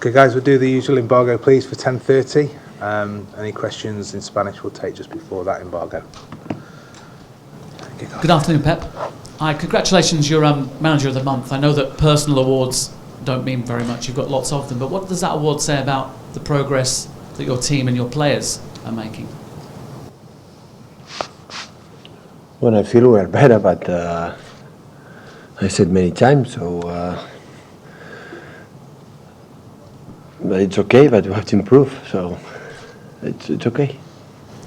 Okay, guys, we'll do the usual embargo, please, for 10:30. Any questions in Spanish we'll take just before that embargo. Good afternoon, Pep. Hi, congratulations, you're Manager of the Month. I know that personal awards don't mean very much, you've got lots of them, but what does that award say about the progress that your team and your players are making? Well, I feel we're better, but I said many times, so but it's okay, but we have to improve, so it's okay.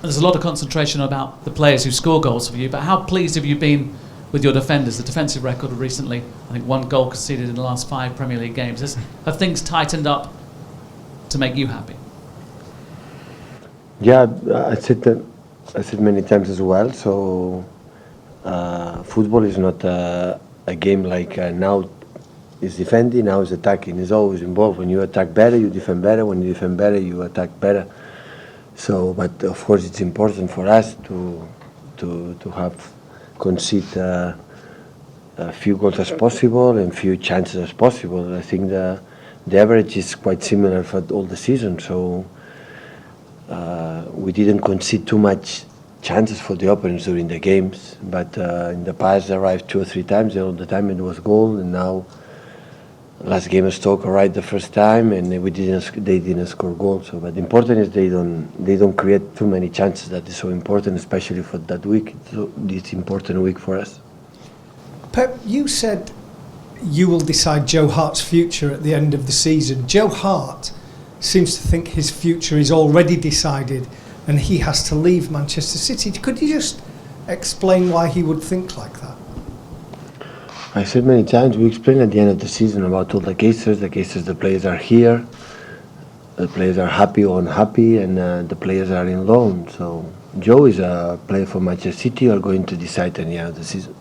There's a lot of concentration about the players who score goals for you, but how pleased have you been with your defenders? The defensive record recently, I think 1 goal conceded in the last 5 Premier League games. Have things tightened up to make you happy? Yeah, I said many times as well. So football is not a game like now is defending, now is attacking. It's always involved. When you attack better, you defend better. When you defend better, you attack better. So, but of course, it's important for us to have concede a few goals as possible and few chances as possible. I think the average is quite similar for all the season. So we didn't concede too much chances for the opponents during the games, but in the past they arrived 2 or 3 times. All the time it was goal, and now last game Stoke arrived the first time, and they didn't score goals. So, but the important is they don't create too many chances. That is so important, especially for that week. So it's important week for us. Pep, you said you will decide Joe Hart's future at the end of the season. Joe Hart seems to think his future is already decided and he has to leave Manchester City. Could you just explain why he would think like that? I said many times, we explained at the end of the season about all the cases. The players are here, the players are happy or unhappy, and the players are in loan. So Joe is a player for Manchester City, are going to decide at the end of the season.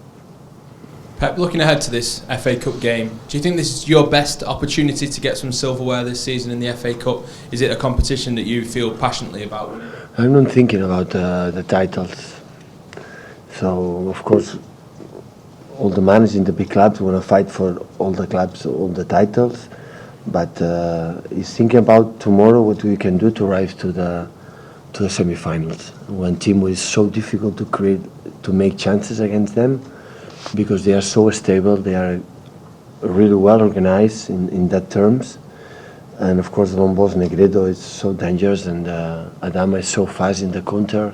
Pep, looking ahead to this FA Cup game, do you think this is your best opportunity to get some silverware this season in the FA Cup? Is it a competition that you feel passionately about? I'm not thinking about the titles. So, of course, all the managers in the big clubs want to fight for all the clubs, all the titles. But he's thinking about tomorrow what we can do to rise to the semi-finals. One team is so difficult to make chances against them, because they are so stable, they are really well organized in that terms. And of course, Lombos Negredo is so dangerous, and Adama is so fast in the counter.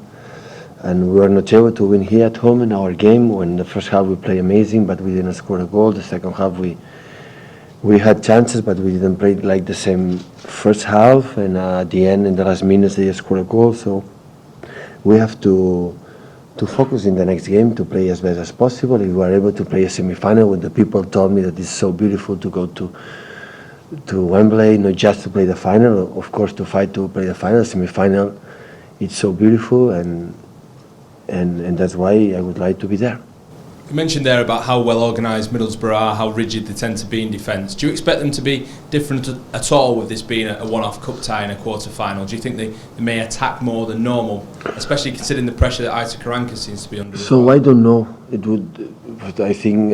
And we were not able to win here at home in our game. When the first half we played amazing, but we didn't score a goal. The second half we had chances, but we didn't play like the same first half. And at the end, in the last minutes, they scored a goal. So we have to focus in the next game to play as best as possible. If we are able to play a semi-final, when the people told me that it's so beautiful to go to Wembley, not just to play the final, of course to fight to play the final, semi-final, it's so beautiful, and that's why I would like to be there. You mentioned there about how well organised Middlesbrough are, how rigid they tend to be in defence. Do you expect them to be different at all with this being a one-off cup tie in a quarter-final? Do you think they may attack more than normal, especially considering the pressure that Aitor Karanka seems to be under? So I don't know. It would, but I think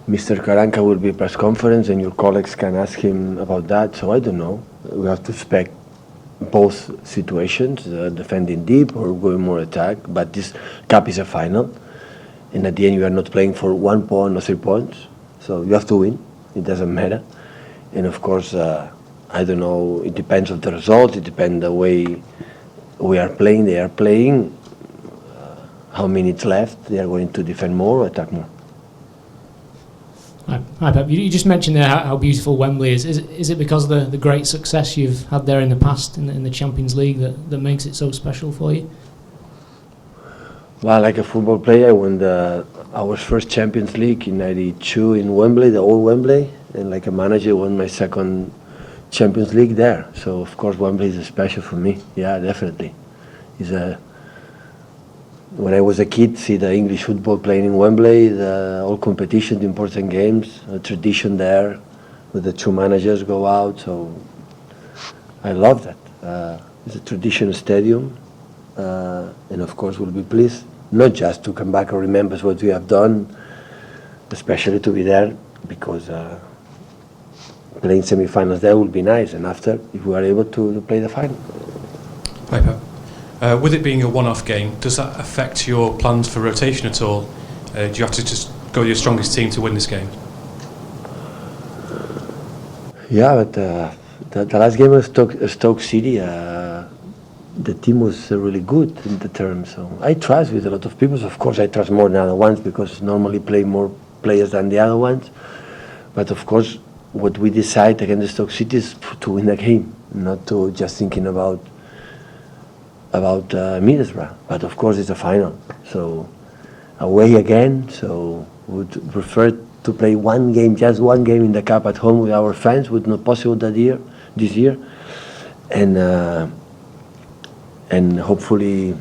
Mr. Karanka will be a press conference, and your colleagues can ask him about that. So I don't know. We have to expect both situations, defending deep or going more attack. But this cup is a final. And at the end, you are not playing for 1 point or 3 points. So you have to win. It doesn't matter. And of course, I don't know. It depends on the result. It depends the way we are playing. They are playing. How minutes left? They are going to defend more or attack more. Hi Pep. You just mentioned there how beautiful Wembley is. Is it because of the great success you've had there in the past in the Champions League that makes it so special for you? Well, like a football player, I won our first Champions League in '92 in Wembley, the old Wembley, and like a manager, I won my second Champions League there. So of course, Wembley is special for me. Yeah, definitely. When I was a kid, see the English football playing in Wembley, all competition, the important games, a tradition there, with the 2 managers go out. So I love that. It's a traditional stadium. And of course we'll be pleased, not just to come back and remember what we have done, especially to be there, because playing semi-finals there would be nice, and after, if we are able to play the final. Hi, Pep. With it being a one-off game, does that affect your plans for rotation at all? Do you have to just go with your strongest team to win this game? Yeah, but the last game of Stoke City, the team was really good in the term. So I trust with a lot of people. Of course, I trust more than other ones because normally play more players than the other ones. But of course, what we decide against Stoke City is to win the game, not to just thinking about Middlesbrough. But of course, it's a final, so away again. So would prefer to play one game, just one game in the cup at home with our fans. Would not possible this year, and hopefully,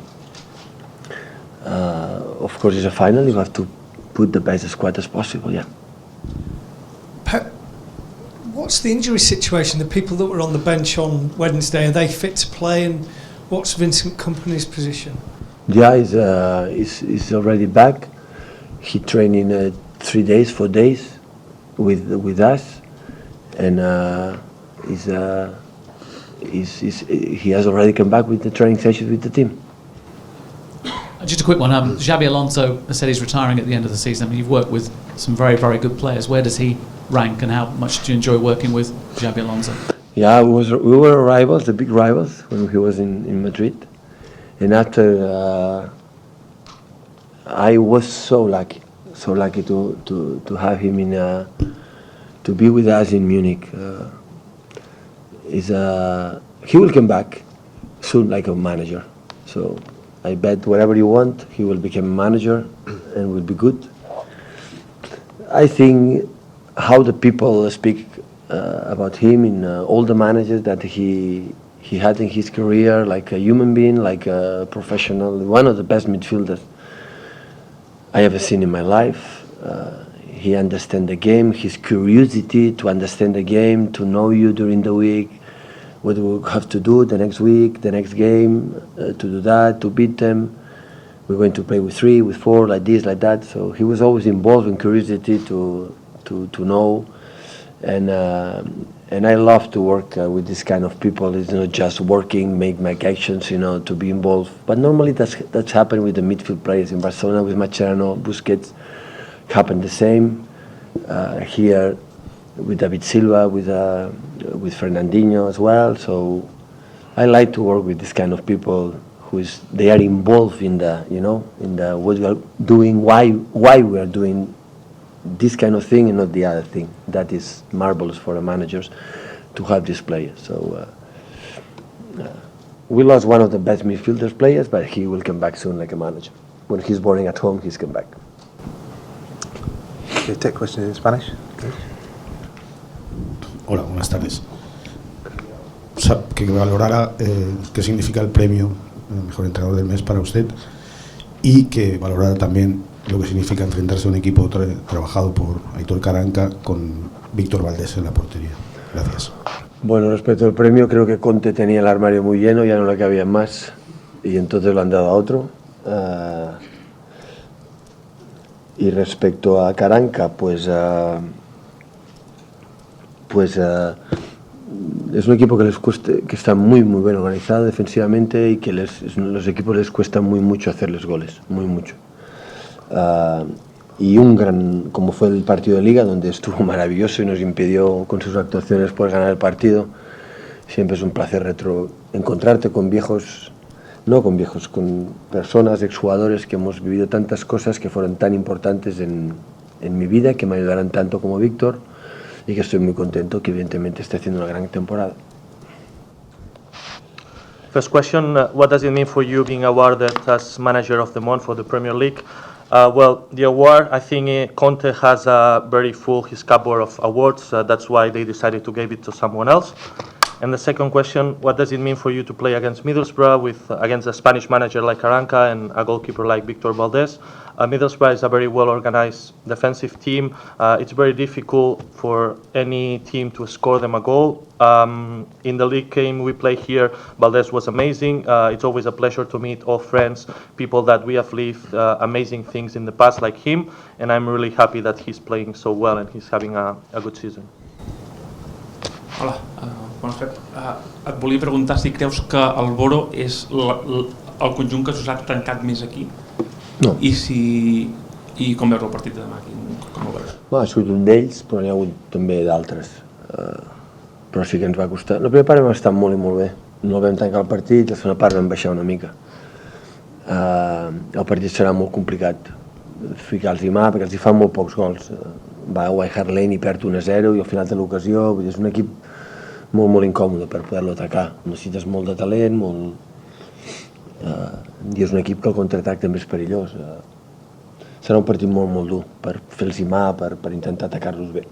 of course, it's a final. You have to put the best squad as possible. Yeah. Pep, what's the injury situation? The people that were on the bench on Wednesday, are they fit to play? And what's Vincent Kompany's position? Yeah, he's already back. He trained in 3 days, 4 days with us, and he has already come back with the training sessions with the team. Just a quick one. Xabi Alonso has said he's retiring at the end of the season. I mean, you've worked with some very, very good players. Where does he rank, and how much do you enjoy working with Xabi Alonso? Yeah, we were rivals, the big rivals, when he was in Madrid. And after, I was so lucky to have him to be with us in Munich. He will come back soon like a manager. So I bet whatever you want, he will become a manager and will be good. I think how the people speak about him in all the managers that he had in his career, like a human being, like a professional, one of the best midfielders I ever seen in my life. He understands the game, his curiosity to understand the game, to know you during the week, what we have to do the next week, the next game, to do that, to beat them. We're going to play with 3, with 4, like this, like that. So he was always involved in curiosity to know, and I love to work with this kind of people. It's not just working, make actions, to be involved. But normally that's happened with the midfield players in Barcelona with Mascherano, Busquets. Happened the same here with David Silva, with Fernandinho as well. So I like to work with this kind of people they are involved in the what we are doing, why we are doing this kind of thing and not the other thing. That is marvelous for the managers to have these players. So we lost one of the best midfielders players, but he will come back soon like a manager. When he's boring at home, he's come back. Okay, take questions in Spanish. Hola, buenas tardes. Que valorara qué significa el premio Mejor Entrenador del Mes para usted y que valorara también lo que significa enfrentarse a un equipo trabajado por Aitor Caranca con Víctor Valdés en la portería. Gracias. Bueno, respecto al premio, creo que Conte tenía el armario muy lleno, ya no le cabía más y entonces lo han dado a otro. Y respecto a Caranca, pues es un equipo que está muy bien organizado defensivamente y que los equipos les cuesta muy mucho hacerles goles, muy mucho. Y como fue el partido de Liga, donde estuvo maravilloso y nos impidió con sus actuaciones poder ganar el partido. Siempre es un placer encontrarte con con personas, exjugadores que hemos vivido tantas cosas que fueron tan importantes en mi vida, que me ayudarán tanto como Víctor, y que estoy muy contento que evidentemente esté haciendo una gran temporada. First question, what does it mean for you being awarded as Manager of the Month for the Premier League? Well, the award, I think Conte has very full his cupboard of awards, that's why they decided to give it to someone else. And the second question, what does it mean for you to play against Middlesbrough, against a Spanish manager like Caranca and a goalkeeper like Víctor Valdés? Middlesbrough is a very well-organized defensive team. It's very difficult for any team to score them a goal. In the league game we play here, Valdés was amazing. It's always a pleasure to meet old friends, people that we have lived amazing things in the past like him, and I'm really happy that he's playing so well and he's having a good season. Hola, bones Pep. Et volia preguntar si creus que el Boro és el conjunt que us ha tancat més aquí. No. I com veus el partit de demà aquí? Com ho veus? Ha sigut un d'ells, però n'hi ha hagut també d'altres. Però sí que ens va costar. La primera part vam estar molt i molt bé. No vam tancar el partit, la segona part vam baixar una mica. El partit serà molt complicat. Ficar-los mà, perquè els hi fan molt pocs gols. Va a White Hart Lane i perd 1-0 i al final té l'ocasió. És un equip molt, molt incòmode per poder-lo atacar. Necessites molt de talent, i és un equip que el contraatac també és perillós. Serà un partit molt, molt dur per fer-los mà, per intentar atacar-los bé.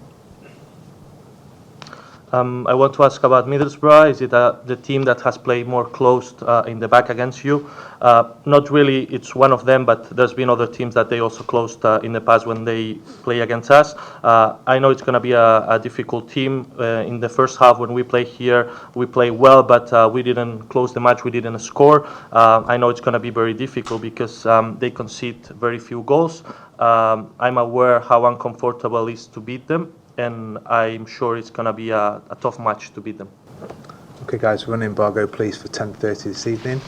I want to ask about Middlesbrough. Is it the team that has played more closed in the back against you? Not really, it's one of them, but there's been other teams that they also closed in the past when they play against us. I know it's going to be a difficult team. In the first half when we play here, we play well, but we didn't close the match, we didn't score. I know it's going to be very difficult because they concede very few goals. I'm aware how uncomfortable it is to beat them, and I'm sure it's going to be a tough match to beat them. Okay guys, we're on embargo please for 10:30 this evening.